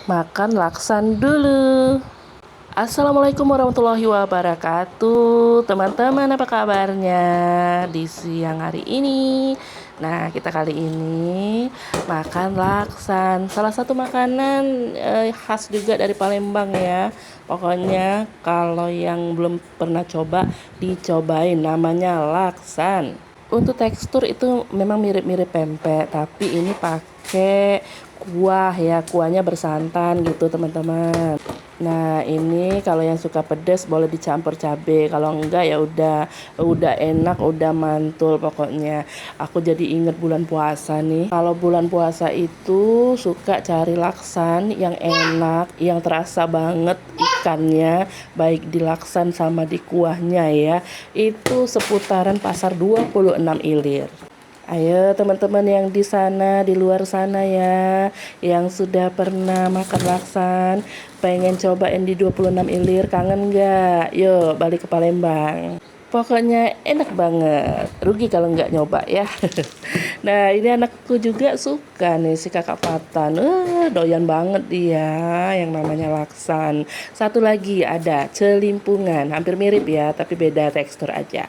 Makan laksan dulu. Assalamualaikum warahmatullahi wabarakatuh. Teman-teman, apa kabarnya di siang hari ini? Nah, kita kali ini makan laksan. Salah satu makanan khas juga dari Palembang ya. Pokoknya kalau yang belum pernah coba, dicobain, namanya laksan. Untuk tekstur itu memang mirip-mirip pempek, tapi ini pakai kuah ya, kuahnya bersantan gitu teman-teman. Nah, ini kalau yang suka pedas boleh dicampur cabe, kalau enggak ya udah enak, udah mantul pokoknya. Aku jadi inget bulan puasa nih. Kalau bulan puasa itu suka cari laksan yang enak, yang terasa banget ikannya, baik di laksan sama di kuahnya ya. Itu seputaran pasar 26 Ilir. Ayo teman-teman yang di sana, di luar sana ya, yang sudah pernah makan laksan, pengen cobain di 26 Ilir, kangen nggak? Yuk balik ke Palembang. Pokoknya enak banget, rugi kalau nggak nyoba ya. Nah ini anakku juga suka nih si kakak Patan, doyan banget dia yang namanya laksan. Satu lagi ada celimpungan, hampir mirip ya, tapi beda tekstur aja.